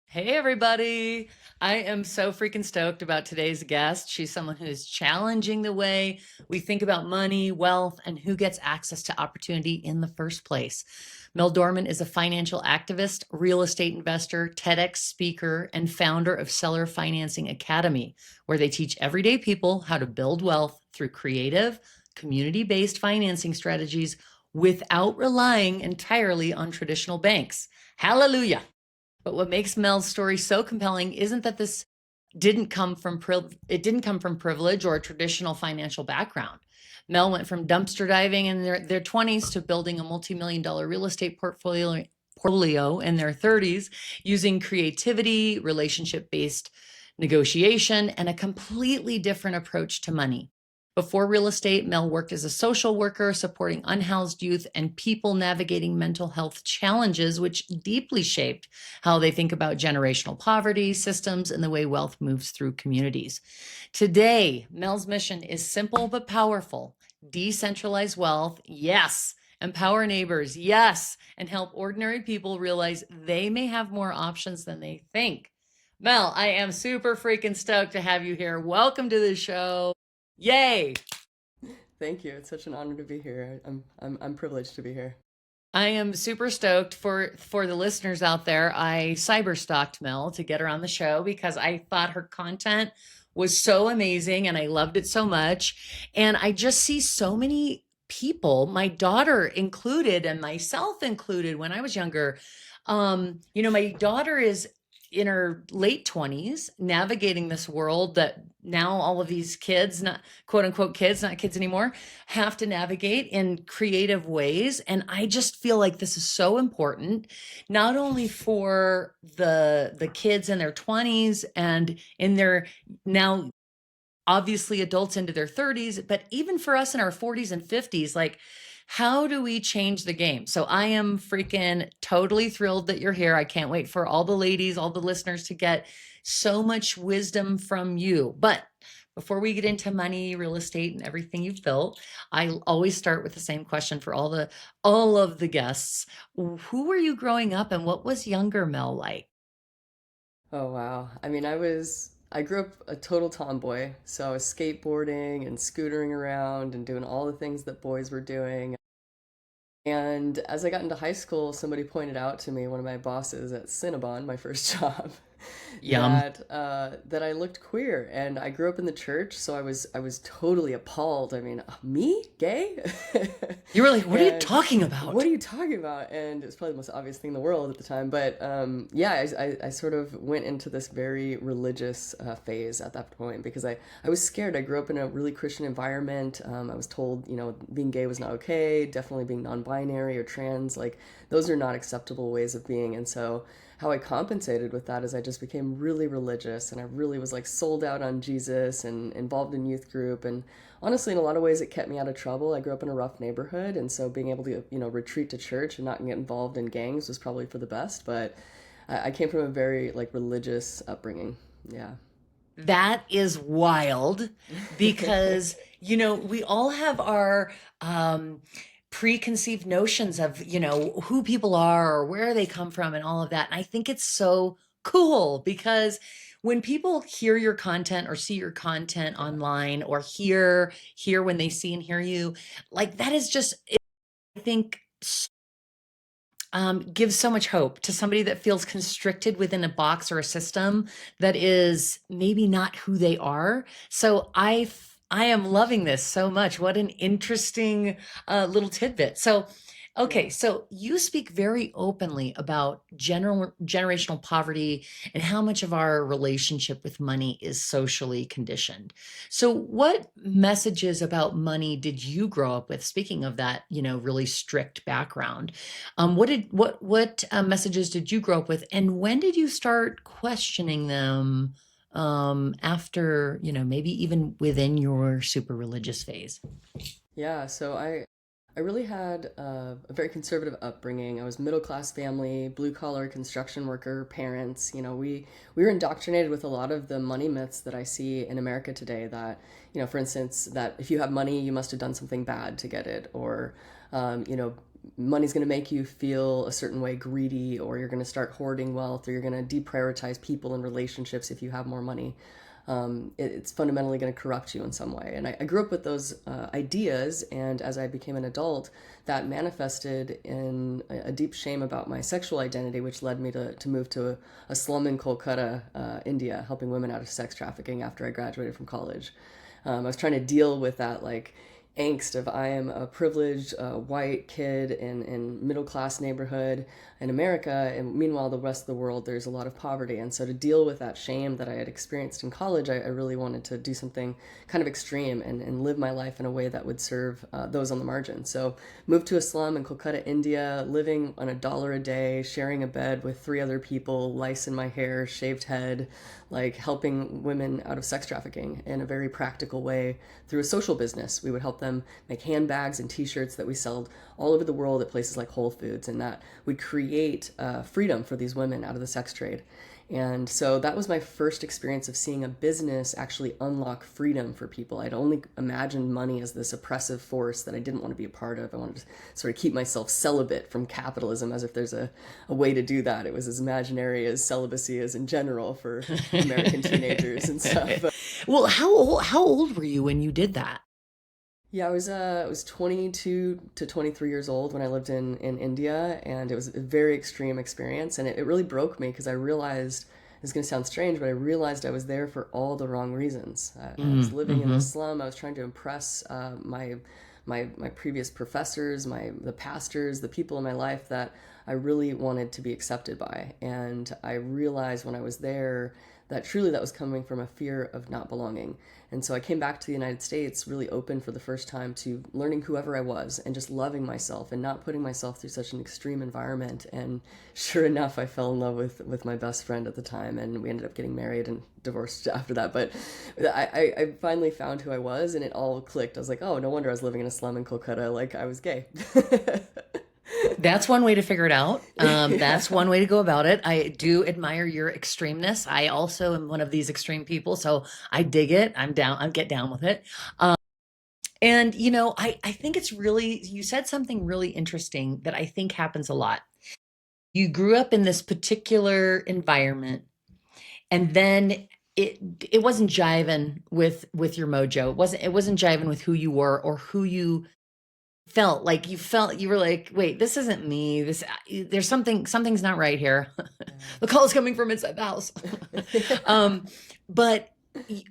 Hey, everybody. I am so freaking stoked about today's guest. She's someone who is challenging the way we think about money, wealth, and who gets access to opportunity in the first place. Mel Dorman is a financial activist, real estate investor, TEDx speaker, and founder of Seller Financing Academy, where they teach everyday people how to build wealth through creative, community based financing strategies without relying entirely on traditional banks. Hallelujah. But what makes Mel's story so compelling isn't that this didn't come from privilege or a traditional financial background. Mel went from dumpster diving in their 20s to building a multi-million-dollar real estate portfolio in their 30s using creativity, relationship-based negotiation, and a completely different approach to money. Before real estate, Mel worked as a social worker, supporting unhoused youth and people navigating mental health challenges, which deeply shaped how they think about generational poverty, systems, and the way wealth moves through communities. Today, Mel's mission is simple but powerful: decentralize wealth, yes. Empower neighbors, yes. And help ordinary people realize they may have more options than they think. Mel, I am super freaking stoked to have you here. Welcome to the show. Yay! Thank you. It's such an honor to be here. I'm privileged to be here. I am super stoked for the listeners out there. I cyber stalked Mel to get her on the show because I thought her content was so amazing and I loved it so much. And I just see so many people, my daughter included and myself included when I was younger. My daughter is in her late 20s navigating this world that now all of these kids, not quote unquote kids, not kids anymore, have to navigate in creative ways. And I just feel like this is so important, not only for the kids in their 20s and in their now obviously adults into their 30s, but even for us in our 40s and 50s, like, how do we change the game? So I am freaking totally thrilled that you're here. I can't wait for all the ladies, all the listeners to get so much wisdom from you. But before we get into money, real estate, and everything you've built, I always start with the same question for all of the guests. Who were you growing up and what was younger Mel like? Oh wow. I grew up a total tomboy, so I was skateboarding and scootering around and doing all the things that boys were doing. And as I got into high school, somebody pointed out to me, one of my bosses at Cinnabon, my first job, Yum. that I looked queer. And I grew up in the church, so I was totally appalled. I mean, me, gay? You were like, what are you And talking what about? are you talking about? And it was probably the most obvious thing in the world at the time. But yeah, I sort of went into this very religious phase at that point because I was scared. I grew up in a really Christian environment. I was told, being gay was not okay, definitely being non binary or trans, like, those are not acceptable ways of being. And so, how I compensated with that is I just became really religious and I really was like sold out on Jesus and involved in youth group. And honestly, in a lot of ways, it kept me out of trouble. I grew up in a rough neighborhood, and so being able to, retreat to church and not get involved in gangs was probably for the best. But I came from a very like religious upbringing. Yeah. That is wild because, we all have our preconceived notions of, who people are or where they come from and all of that. And I think it's so cool because when people hear your content or see your content Yeah. online or hear when they see and hear you, like that is just, I think, gives so much hope to somebody that feels constricted within a box or a system that is maybe not who they are. So I am loving this so much. What an interesting little tidbit. So, okay, Yeah. so you speak very openly about generational poverty and how much of our relationship with money is socially conditioned. So, what messages about money did you grow up with? Speaking of that, really strict background, what messages did you grow up with, and when did you start questioning them? After maybe even within your super religious phase. Yeah, so I really had a very conservative upbringing. I was middle class family, blue collar construction worker parents. We were indoctrinated with a lot of the money myths that I see in America today. That for instance, that if you have money, you must have done something bad to get it, or um, you know, money's going to make you feel a certain way, greedy, or you're going to start hoarding wealth, or you're going to deprioritize people and relationships if you have more money. It's fundamentally going to corrupt you in some way. And I grew up with those ideas, and as I became an adult, that manifested in a deep shame about my sexual identity, which led me to move to a slum in Kolkata, India, helping women out of sex trafficking after I graduated from college. I was trying to deal with that, like, angst of I am a privileged white kid in middle class neighborhood in America, and meanwhile the rest of the world there's a lot of poverty. And so to deal with that shame that I had experienced in college, I really wanted to do something kind of extreme and live my life in a way that would serve those on the margin. So moved to a slum in Kolkata, India, living on $1 a day, sharing a bed with 3 other people, lice in my hair, shaved head, like helping women out of sex trafficking in a very practical way through a social business. We would help them make handbags and t-shirts that we sold all over the world at places like Whole Foods, and that would create freedom for these women out of the sex trade. And so that was my first experience of seeing a business actually unlock freedom for people. I'd only imagined money as this oppressive force that I didn't want to be a part of. I wanted to sort of keep myself celibate from capitalism, as if there's a way to do that. It was as imaginary as celibacy is in general for American teenagers and stuff. Well, how old were you when you did that? Yeah, I was 22 to 23 years old when I lived in India, and it was a very extreme experience, and it really broke me because I realized, it's going to sound strange, but I realized I was there for all the wrong reasons. I was living in the Mm-hmm. slum. I was trying to impress my previous professors, the pastors, the people in my life that I really wanted to be accepted by. And I realized when I was there that truly that was coming from a fear of not belonging. And so I came back to the United States really open for the first time to learning whoever I was and just loving myself and not putting myself through such an extreme environment. And sure enough, I fell in love with my best friend at the time, and we ended up getting married and divorced after that. But I finally found who I was, and it all clicked. I was like, oh, no wonder I was living in a slum in Kolkata. Like, I was gay. That's one way to figure it out. Yeah. That's one way to go about it. I do admire your extremeness. I also am one of these extreme people, so I dig it. I'm down. I get down with it. And I think it's really, you said something really interesting that I think happens a lot. You grew up in this particular environment, and then it wasn't jiving with your mojo. It wasn't jiving with who you were or who you felt. Like you were like, wait, this isn't me. There's something's not right here. The call is coming from inside the house. um but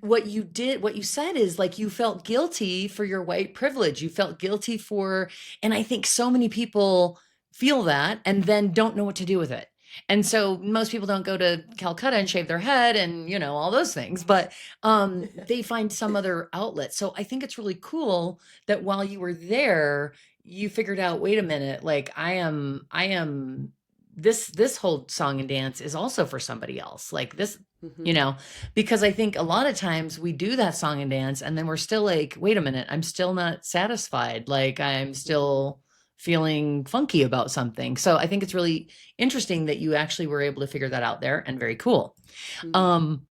what you said is, like, you felt guilty for your white privilege. You felt guilty for, and I think so many people feel that and then don't know what to do with it. And so most people don't go to Calcutta and shave their head and, all those things, but they find some other outlet. So I think it's really cool that while you were there, you figured out, wait a minute, like, I am this whole song and dance is also for somebody else. Like this, you Hmm. know, because I think a lot of times we do that song and dance and then we're still like, wait a minute, I'm still not satisfied. Like, I'm Hmm. still feeling funky about something. So I think it's really interesting that you actually were able to figure that out there, and very cool. Hmm. Um,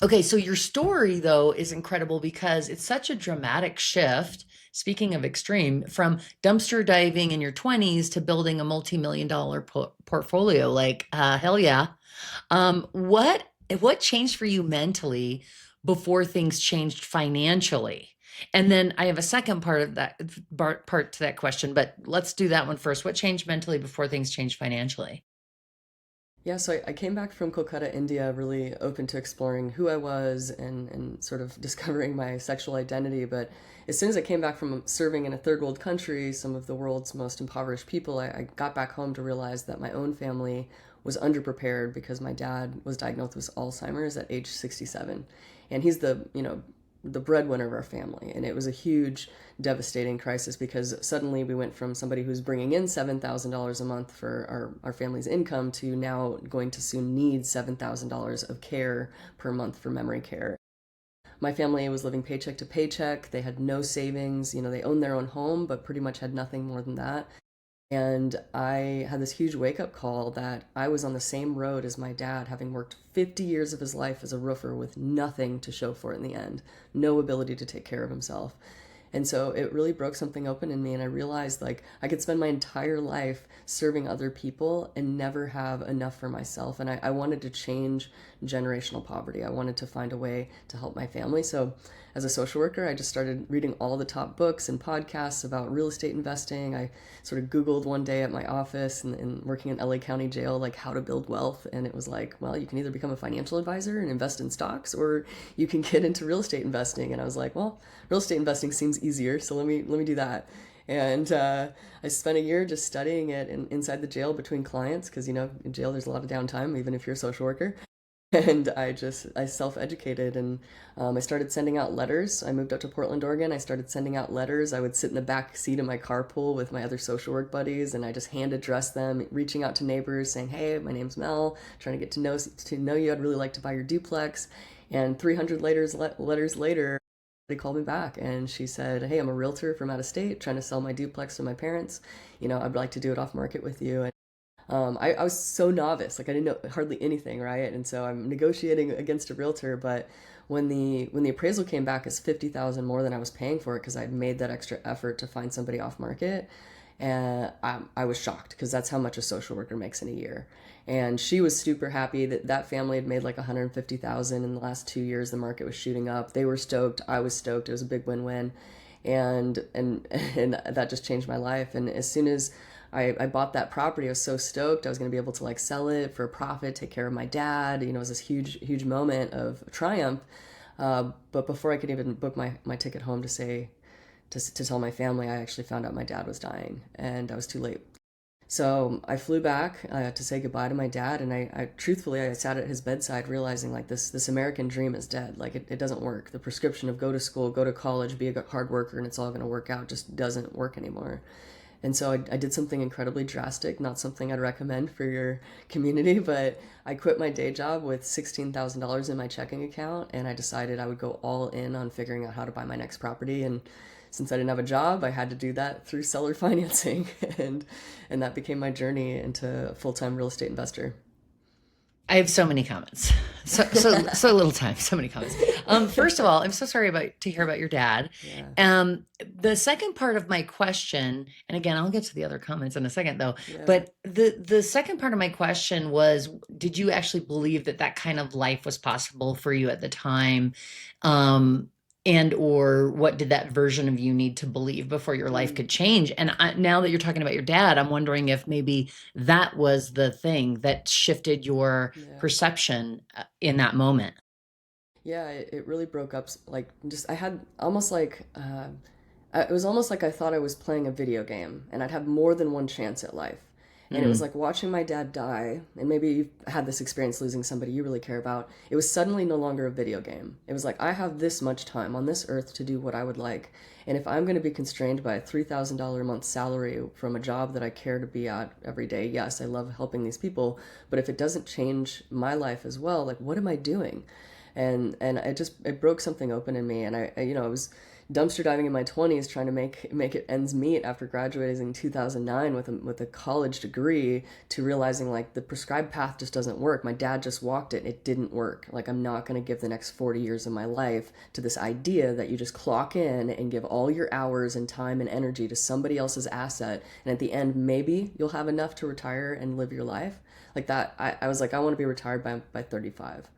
Okay, so your story though is incredible because it's such a dramatic shift. Speaking of extreme, from dumpster diving in your 20s to building a multi-million-dollar portfolio, like hell yeah. What changed for you mentally before things changed financially? And then I have a second part of that part to that question, but let's do that one first. What changed mentally before things changed financially? Yeah, so I came back from Kolkata, India, really open to exploring who I was and sort of discovering my sexual identity. But as soon as I came back from serving in a third world country, some of the world's most impoverished people, I got back home to realize that my own family was underprepared because my dad was diagnosed with Alzheimer's at age 67. And he's the breadwinner of our family. And it was a huge, devastating crisis because suddenly we went from somebody who's bringing in $7,000 a month for our family's income to now going to soon need $7,000 of care per month for memory care. My family was living paycheck to paycheck. They had no savings. They owned their own home, but pretty much had nothing more than that. And I had this huge wake up call that I was on the same road as my dad, having worked 50 years of his life as a roofer with nothing to show for it in the end, no ability to take care of himself. And so it really broke something open in me, and I realized like I could spend my entire life serving other people and never have enough for myself. And I wanted to change generational poverty. I wanted to find a way to help my family. So as a social worker, I just started reading all the top books and podcasts about real estate investing. I sort of Googled one day at my office and working in LA County Jail, like how to build wealth. And it was like, well, you can either become a financial advisor and invest in stocks, or you can get into real estate investing. And I was like, well, real estate investing seems easier, so let me do that. And I spent a year just studying it inside the jail between clients, because in jail there's a lot of downtime, even if you're a social worker. And I self-educated, and I started sending out letters. I moved up to Portland, Oregon. I started sending out letters. I would sit in the back seat of my carpool with my other social work buddies, and I just hand address them, reaching out to neighbors, saying, "Hey, my name's Mel. Trying to get to know you. I'd really like to buy your duplex." And 300 letters later, they called me back, and she said, "Hey, I'm a realtor from out of state, trying to sell my duplex to my parents. I'd like to do it off market with you." And I was so novice, like I didn't know hardly anything, right? And so I'm negotiating against a realtor, but when the appraisal came back as 50,000 more than I was paying for it, because I'd made that extra effort to find somebody off market, and I was shocked, because that's how much a social worker makes in a year. And she was super happy that family had made like 150,000 in the last 2 years. The market was shooting up. They were stoked. I was stoked. It was a big win-win, and that just changed my life. And as soon as I bought that property, I was so stoked. I was going to be able to like sell it for a profit, take care of my dad. It was this huge moment of triumph. But before I could even book my ticket home to tell my family, I actually found out my dad was dying, and I was too late. So I flew back to say goodbye to my dad, and I truthfully, I sat at his bedside realizing like this American dream is dead. Like it doesn't work. The prescription of go to school, go to college, be a hard worker, and it's all going to work out just doesn't work anymore. And so I did something incredibly drastic, not something I'd recommend for your community, but I quit my day job with $16,000 in my checking account, and I decided I would go all in on figuring out how to buy my next property. And since I didn't have a job, I had to do that through seller financing, and that became my journey into a full-time real estate investor. I have so many comments. So little time, so many comments. First of all, I'm so sorry to hear about your dad. Yeah, The second part of my question, and again, I'll get to the other comments in a second though, yeah. but the second part of my question was, did you actually believe that that kind of life was possible for you at the time? Um, and or what did that version of you need to believe before your life Mm, could change? And now that you're talking about your dad, I'm wondering if maybe that was the thing that shifted your yeah. perception in that moment. Yeah, it really broke up. Like, just I had almost like it was almost like I thought I was playing a video game, and I'd have more than one chance at life. And it was Mm. like watching my dad die, and maybe you've had this experience losing somebody you really care about. It was suddenly no longer a video game. It was like I have this much time on this earth to do what I would like. And if I'm going to be constrained by a $3,000 a month salary from a job that I care to be at every day, yes, I love helping these people, but if it doesn't change my life as well, like what am I doing? And it broke something open in me. And I was dumpster diving in my 20s trying to make it ends meet after graduating in 2009 with a college degree, to realizing like the prescribed path just doesn't work. My dad just walked it and it didn't work. Like I'm not going to give the next 40 years of my life to this idea that you just clock in and give all your hours and time and energy to somebody else's asset, and at the end maybe you'll have enough to retire and live your life like that. I was like, I want to be retired by 35.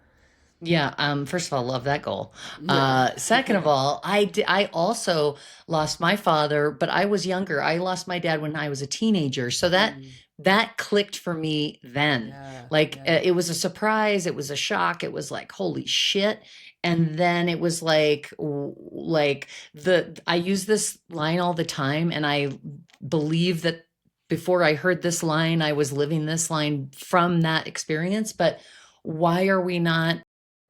Yeah, first of all, love that goal. Yeah. Second of all, I also lost my father, but I was younger. I lost my dad when I was a teenager. So Mm, that clicked for me then. yeah, Like yeah. it was a surprise, it was a shock, it was like holy shit. And then it was like the I use this line all the time, and I believe that before I heard this line, I was living this line from that experience. But why are we not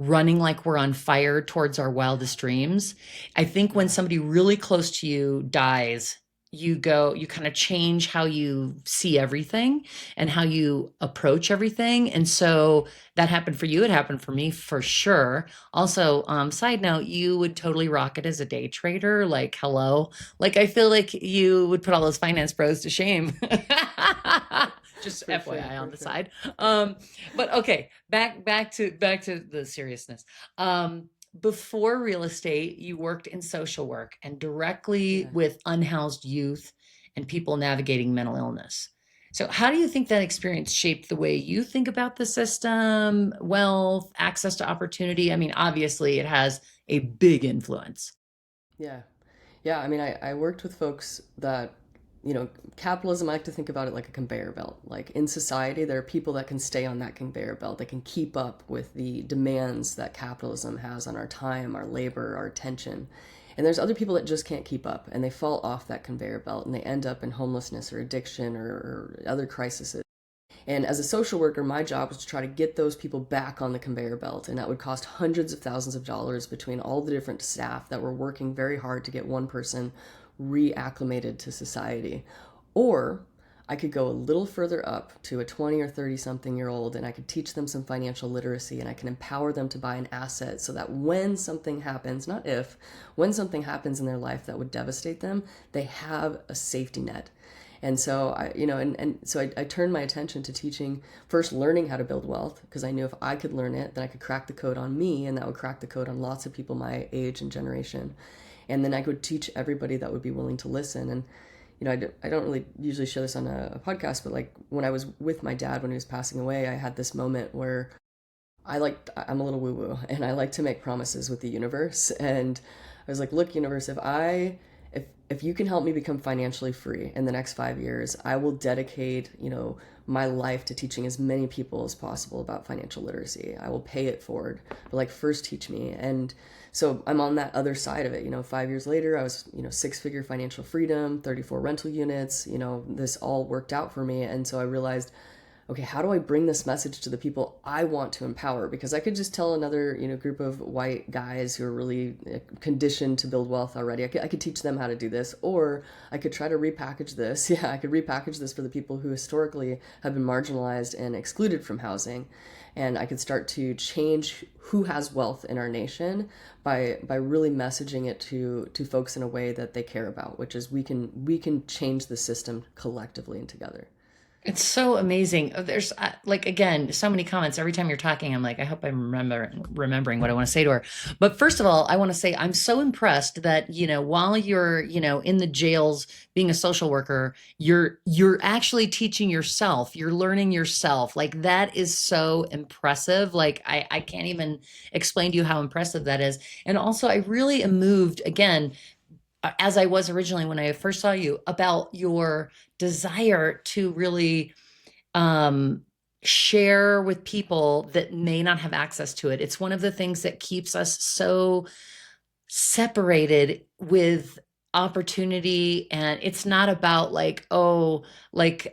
running like we're on fire towards our wildest dreams? I think when Yeah. somebody really close to you dies, you kind of change how you see everything and how you approach everything. And so that happened for you. It happened for me for sure. Also, side note, you would totally rock it as a day trader. Like, hello. Like, I feel like you would put all those finance bros to shame. Just For sure, FYI on for the sure. side. But okay, back to the seriousness. before real estate, you worked in social work and directly Yeah. with unhoused youth and people navigating mental illness. So, how do you think that experience shaped the way you think about the system, wealth, access to opportunity? I mean, obviously, it has a big influence. Yeah. Yeah, I mean, I worked with folks that, capitalism, I like to think about it like a conveyor belt. Like in society, there are people that can stay on that conveyor belt, that can keep up with the demands that capitalism has on our time, our labor, our attention. And there's other people that just can't keep up and they fall off that conveyor belt and they end up in homelessness or addiction or other crises. And as a social worker, my job was to try to get those people back on the conveyor belt. And that would cost hundreds of thousands of dollars between all the different staff that were working very hard to get one person reacclimated to society. Or I could go a little further up to a 20 or 30 something year old and I could teach them some financial literacy and I can empower them to buy an asset so that when something happens, not if, when something happens in their life that would devastate them, they have a safety net. And so I turned my attention to teaching first learning how to build wealth because I knew if I could learn it, then I could crack the code on me and that would crack the code on lots of people my age and generation. And then I could teach everybody that would be willing to listen. And I don't really usually share this on a podcast, but like when I was with my dad when he was passing away, I had this moment where I'm a little woo woo and I like to make promises with the universe. And I was like, look, universe, if you can help me become financially free in the next 5 years, I will dedicate, my life to teaching as many people as possible about financial literacy. I will pay it forward, but like first teach me. And so I'm on that other side of it. 5 years later, I was, six-figure financial freedom, 34 rental units, this all worked out for me. And so I realized, okay, how do I bring this message to the people I want to empower? Because I could just tell another, group of white guys who are really conditioned to build wealth already. I could teach them how to do this, or I could try to repackage this. Yeah, I could repackage this for the people who historically have been marginalized and excluded from housing. And I could start to change who has wealth in our nation by really messaging it to folks in a way that they care about, which is we can change the system collectively and together. It's so amazing. There's like again, so many comments. Every time you're talking, I'm like, I hope I'm remembering what I want to say to her. But first of all, I want to say I'm so impressed that, while you're, in the jails being a social worker, you're actually teaching yourself. You're learning yourself. Like that is so impressive. Like I can't even explain to you how impressive that is. And also I really am moved again as I was originally when I first saw you, about your desire to really um, share with people that may not have access to it. It's one of the things that keeps us so separated with opportunity. And it's not about like, oh, like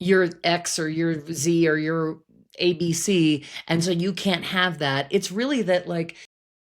you're X or you're Z or you're ABC. And so you can't have that. It's really that like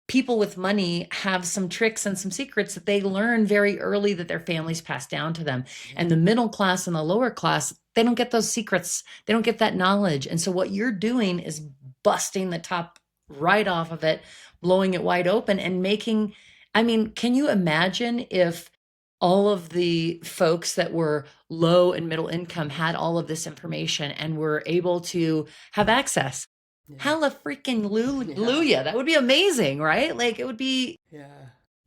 people with money have some tricks and some secrets that they learn very early that their families pass down to them. And the middle class and the lower class, they don't get those secrets. They don't get that knowledge. And so what you're doing is busting the top right off of it, blowing it wide open and making, I mean, can you imagine if all of the folks that were low and middle income had all of this information and were able to have access? Yeah. Halla freaking Yeah. hallelujah. That would be amazing, right? Like it would be Yeah.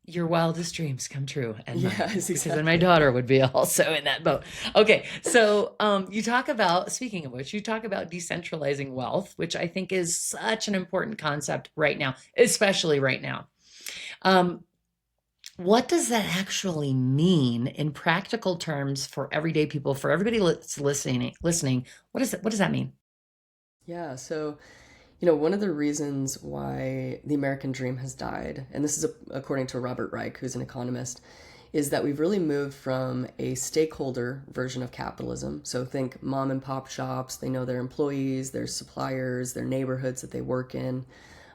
your wildest dreams come true and mine. Yes, Because then my exactly. daughter would be also in that boat. Okay. So you talk about, speaking of which, you talk about decentralizing wealth, which I think is such an important concept right now, especially right now. Um, what does that actually mean in practical terms for everyday people, for everybody that's listening? What does that mean? Yeah. So, one of the reasons why the American dream has died, and this is according to Robert Reich, who's an economist, is that we've really moved from a stakeholder version of capitalism. So think mom and pop shops, they know their employees, their suppliers, their neighborhoods that they work in,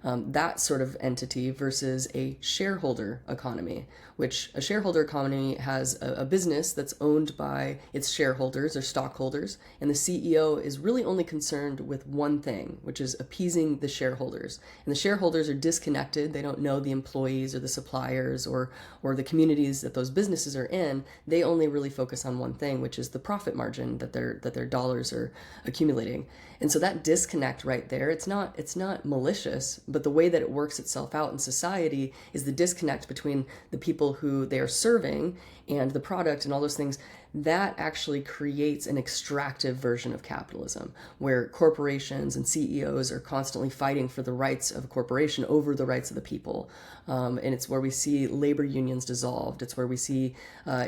that sort of entity versus a shareholder economy, which a shareholder economy has a business that's owned by its shareholders or stockholders, and the CEO is really only concerned with one thing, which is appeasing the shareholders. And the shareholders are disconnected; they don't know the employees or the suppliers or the communities that those businesses are in. They only really focus on one thing, which is the profit margin that their dollars are accumulating. And so that disconnect right there, it's not malicious, But the way that it works itself out in society is the disconnect between the people who they are serving and the product and all those things. That actually creates an extractive version of capitalism where corporations and CEOs are constantly fighting for the rights of a corporation over the rights of the people. And it's where we see labor unions dissolved. It's where we see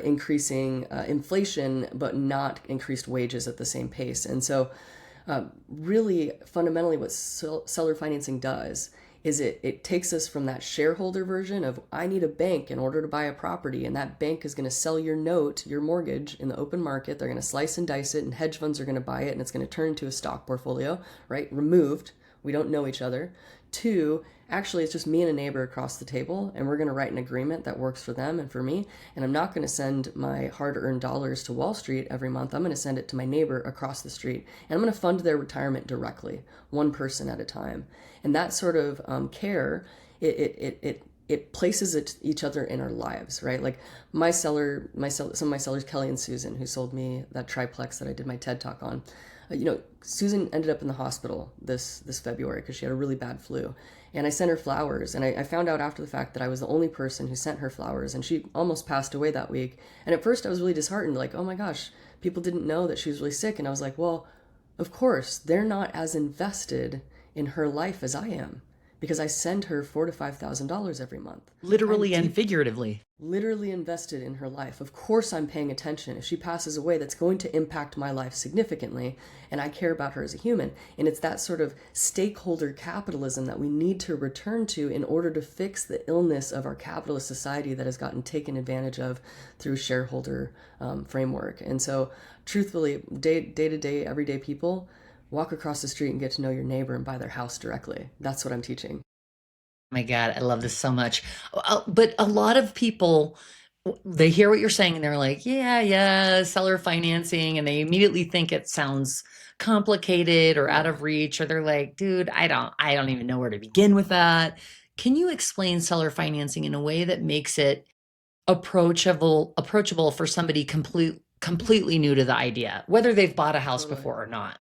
increasing inflation, but not increased wages at the same pace. And so really fundamentally what seller financing does is it takes us from that shareholder version of I need a bank in order to buy a property, and that bank is going to sell your note, your mortgage in the open market. They're going to slice and dice it, and hedge funds are going to buy it, and it's going to turn into a stock portfolio, right? Removed. We don't know each other. Two, actually, it's just me and a neighbor across the table, and we're going to write an agreement that works for them and for me. And I'm not going to send my hard-earned dollars to Wall Street every month. I'm going to send it to my neighbor across the street, and I'm going to fund their retirement directly, one person at a time. And that sort of care, it places each other in our lives, right? Like some of my sellers, Kelly and Susan, who sold me that triplex that I did my TED Talk on. Susan ended up in the hospital this February because she had a really bad flu. And I sent her flowers. And I found out after the fact that I was the only person who sent her flowers. And she almost passed away that week. And at first I was really disheartened, like, oh my gosh, people didn't know that she was really sick. And I was like, well, of course, they're not as invested in her life as I am, because I send her $4,000 to $5,000 every month. Literally and figuratively. Literally invested in her life. Of course I'm paying attention. If she passes away, that's going to impact my life significantly, and I care about her as a human. And it's that sort of stakeholder capitalism that we need to return to in order to fix the illness of our capitalist society that has gotten taken advantage of through shareholder framework. And so truthfully, day to day, everyday people, walk across the street and get to know your neighbor and buy their house directly. That's what I'm teaching. My God, I love this so much. But a lot of people, they hear what you're saying and they're like, yeah, seller financing. And they immediately think it sounds complicated or out of reach, or they're like, dude, I don't even know where to begin with that. Can you explain seller financing in a way that makes it approachable for somebody completely new to the idea, whether they've bought a house Totally. before or not?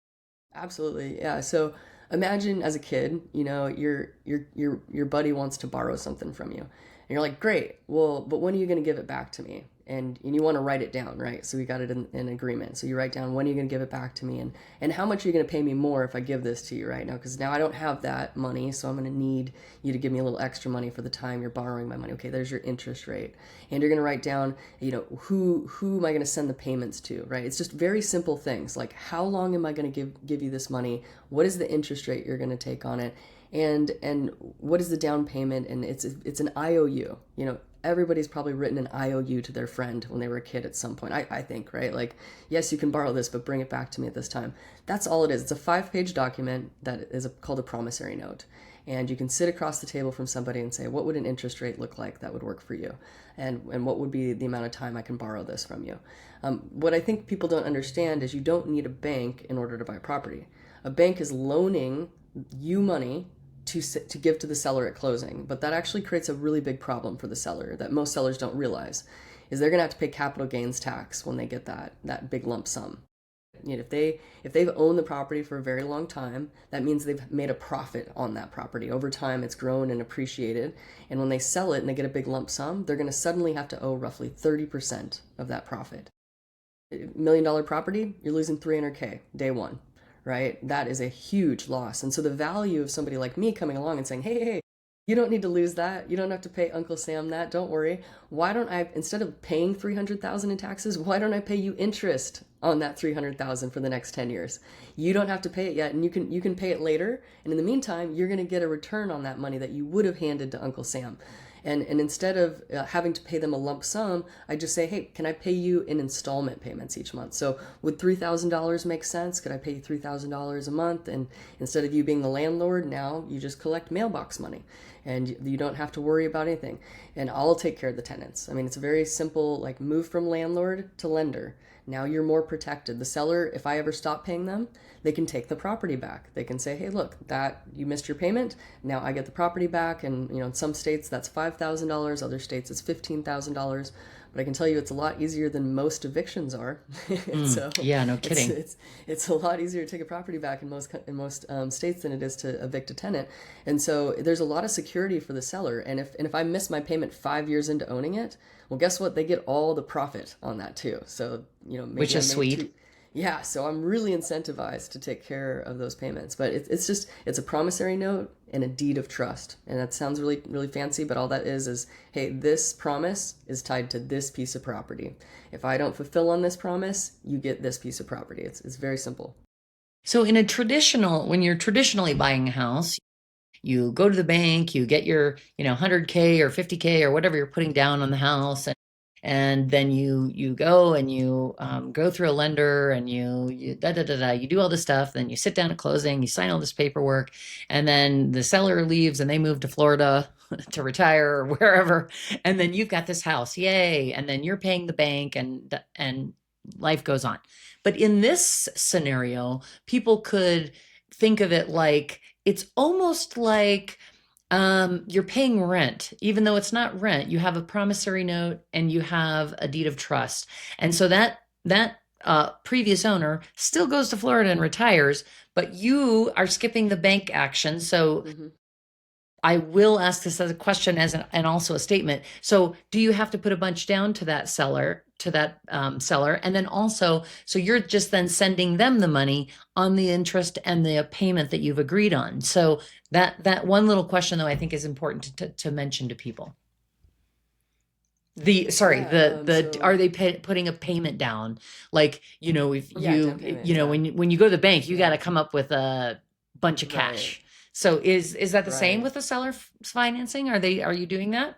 Absolutely. Yeah. So imagine as a kid, your buddy wants to borrow something from you. And you're like, great. Well, but when are you going to give it back to me? And you want to write it down, right? So we got it in agreement. So you write down, when are you going to give it back to me? And how much are you going to pay me more if I give this to you right now? Because now I don't have that money, so I'm going to need you to give me a little extra money for the time you're borrowing my money. Okay, there's your interest rate. And you're going to write down, who am I going to send the payments to, right? It's just very simple things like, how long am I going to give you this money? What is the interest rate you're going to take on it? And what is the down payment? And it's an IOU. Everybody's probably written an IOU to their friend when they were a kid at some point, I think, right? Like, yes, you can borrow this, but bring it back to me at this time. That's all it is. It's a 5-page document that is called a promissory note. And you can sit across the table from somebody and say, what would an interest rate look like that would work for you? And what would be the amount of time I can borrow this from you? What I think people don't understand is you don't need a bank in order to buy property. A bank is loaning you money to give to the seller at closing. But that actually creates a really big problem for the seller that most sellers don't realize, is they're going to have to pay capital gains tax when they get that big lump sum. If they've owned the property for a very long time, that means they've made a profit on that property. Over time, it's grown and appreciated. And when they sell it and they get a big lump sum, they're going to suddenly have to owe roughly 30% of that profit. $1 million property, you're losing $300K day one. Right? That is a huge loss. And so the value of somebody like me coming along and saying, hey, you don't need to lose that. You don't have to pay Uncle Sam that. Don't worry. Why don't I, instead of paying $300,000 in taxes, why don't I pay you interest on that $300,000 for the next 10 years? You don't have to pay it yet, and you can pay it later. And in the meantime, you're going to get a return on that money that you would have handed to Uncle Sam. And instead of having to pay them a lump sum, I just say, hey, can I pay you in installment payments each month? So would $3,000 make sense? Could I pay you $3,000 a month? And instead of you being the landlord, now you just collect mailbox money. And you don't have to worry about anything. And I'll take care of the tenants. I mean, it's a very simple, like, move from landlord to lender. Now you're more protected. The seller, if I ever stop paying them, they can take the property back. They can say, hey, look, that you missed your payment. Now I get the property back. And in some states that's $5,000, other states it's $15,000. but I can tell you it's a lot easier than most evictions are. And so Yeah, no it's kidding. it's it's a lot easier to take a property back in most states than it is to evict a tenant. And so there's a lot of security for the seller. And if I miss my payment 5 years into owning it, well, guess what? They get all the profit on that too. So Which maybe I is made sweet. two. Yeah, so I'm really incentivized to take care of those payments. But it's a promissory note and a deed of trust. And that sounds really, really fancy, but all that is, hey, this promise is tied to this piece of property. If I don't fulfill on this promise, you get this piece of property. It's very simple. So when you're traditionally buying a house, you go to the bank, you get your, 100K or 50K or whatever you're putting down on the house, and then you go and you go through a lender and you da da da da, you do all this stuff, then you sit down at closing, you sign all this paperwork, and then the seller leaves and they move to Florida to retire or wherever, and then you've got this house, yay, and then you're paying the bank and life goes on. But in this scenario, people could think of it like it's almost like you're paying rent, even though it's not rent. You have a promissory note and you have a deed of trust, and so that previous owner still goes to Florida and retires, but you are skipping the bank action. So Hmm. I will ask this as a question and also a statement. So do you have to put a bunch down to that seller, and then also so you're just then sending them the money on the interest and the payment that you've agreed on. So that one little question though I think is important to mention to people. The sorry, Yeah. the are they putting a payment down? Like, if Yeah, down you payment. Yeah. when you go to the bank, you got Yeah. to come up with a bunch of Right. cash. So is that the same Right. with the seller financing? Are you doing that?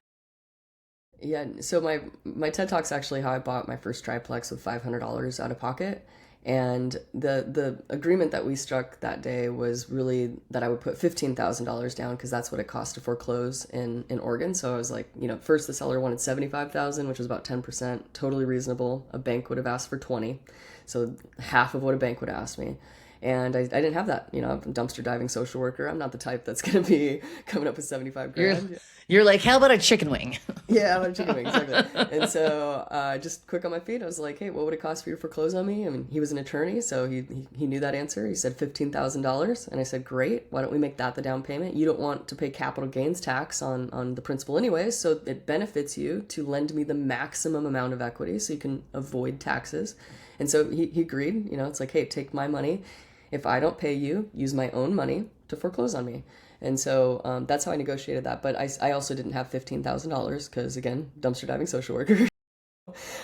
Yeah, so my TED Talk's actually how I bought my first triplex with $500 out of pocket. And the agreement that we struck that day was really that I would put $15,000 down because that's what it cost to foreclose in Oregon. So I was like, first the seller wanted 75,000, which was about 10%, totally reasonable. A bank would have asked for 20. So half of what a bank would ask me. And I didn't have that. I'm a dumpster diving social worker. I'm not the type that's going to be coming up with 75 You're grand. you're like, how about a chicken wing? Yeah, I'm a chicken wing, exactly. And so, just quick on my feet, I was like, "Hey, what would it cost for you to foreclose on me?" I mean, he was an attorney, so he knew that answer. He said $15,000, and I said, "Great. Why don't we make that the down payment? You don't want to pay capital gains tax on the principal anyways, so it benefits you to lend me the maximum amount of equity, so you can avoid taxes." And so he agreed. It's like, "Hey, take my money. If I don't pay you, use my own money to foreclose on me." And so that's how I negotiated that. But I also didn't have $15,000 because, again, dumpster diving social worker.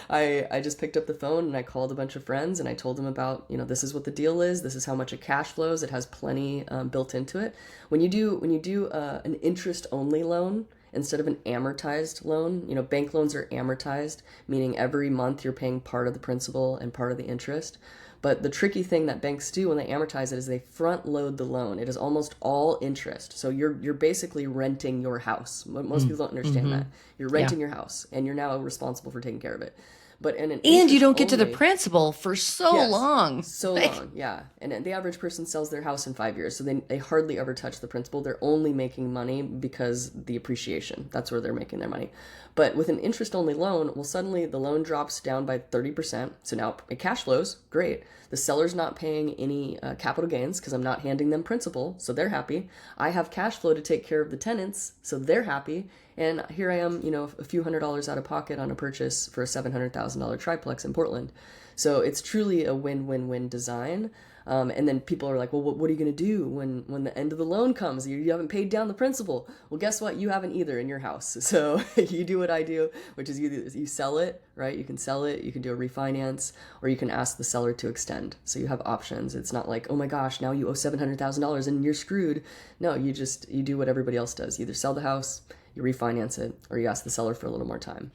I just picked up the phone and I called a bunch of friends and I told them about, this is what the deal is. This is how much it cash flows. It has plenty built into it. When you do an interest only loan instead of an amortized loan, bank loans are amortized, meaning every month you're paying part of the principal and part of the interest. But the tricky thing that banks do when they amortize it is they front load the loan. It is almost all interest. So you're basically renting your house. Most people don't understand Mm-hmm. that. You're Yeah. renting your house and you're now responsible for taking care of it. But in an And you interest don't get to the only, principal for so yes, long. so Like, long, yeah. And the average person sells their house in 5 years, so they hardly ever touch the principal. They're only making money because the appreciation. That's where they're making their money. But with an interest-only loan, well, suddenly the loan drops down by 30%. So now it cash flows, great. The seller's not paying any capital gains because I'm not handing them principal, so they're happy. I have cash flow to take care of the tenants, so they're happy. And here I am, a few $100s out of pocket on a purchase for a $700,000 triplex in Portland. So it's truly a win-win-win design. And then people are like, well, what are you going to do when the end of the loan comes? You haven't paid down the principal. Well, guess what? You haven't either in your house. So you do what I do, which is you sell it, right? You can sell it, you can do a refinance, or you can ask the seller to extend. So you have options. It's not like, oh my gosh, now you owe $700,000 and you're screwed. No, you do what everybody else does. You either sell the house, you refinance it, or you ask the seller for a little more time.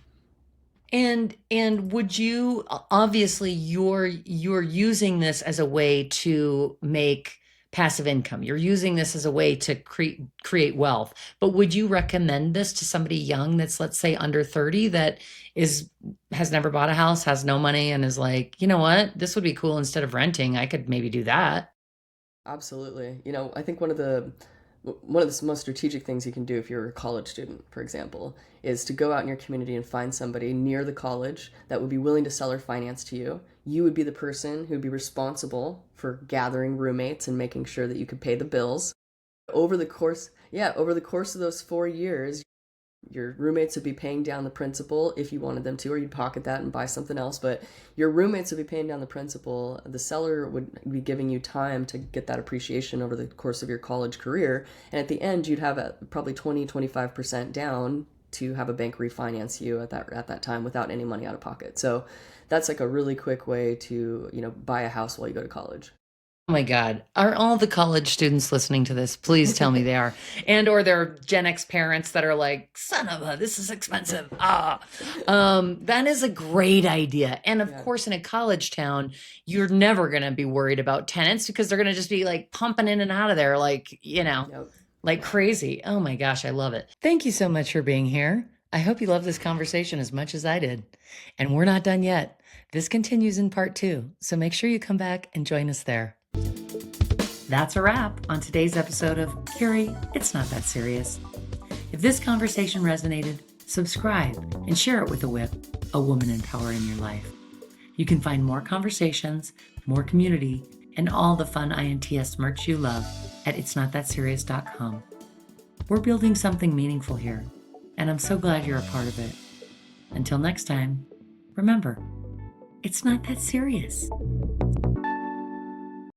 and would you obviously you're using this as a way to make passive income. You're using this as a way to create wealth. But would you recommend this to somebody young that's, let's say, under 30, that is has never bought a house, has no money, and is like, you know what, this would be cool, instead of renting, I could maybe do that. Absolutely. I think one of the one of the most strategic things you can do if you're a college student, for example, is to go out in your community and find somebody near the college that would be willing to sell or finance to you. You would be the person who would be responsible for gathering roommates and making sure that you could pay the bills. Over the course of those 4 years, your roommates would be paying down the principal if you wanted them to, or you'd pocket that and buy something else. But your roommates would be paying down the principal. The seller would be giving you time to get that appreciation over the course of your college career. And at the end, you'd have probably 20-25% down to have a bank refinance you at that time without any money out of pocket. So that's like a really quick way to, buy a house while you go to college. Oh my God. Are all the college students listening to this? Please tell me they are. And or they're Gen X parents that are like, son of a, this is expensive. That is a great idea. And of course, in a college town, you're never going to be worried about tenants because they're going to just be like pumping in and out of there, like, like crazy. Oh my gosh, I love it. Thank you so much for being here. I hope you love this conversation as much as I did. And we're not done yet. This continues in part 2. So make sure you come back and join us there. That's a wrap on today's episode of Carrie, It's Not That Serious. If this conversation resonated, subscribe and share it with a woman in power in your life. You can find more conversations, more community, and all the fun INTS merch you love at itsnotthatserious.com. We're building something meaningful here, and I'm so glad you're a part of it. Until next time, remember, it's not that serious.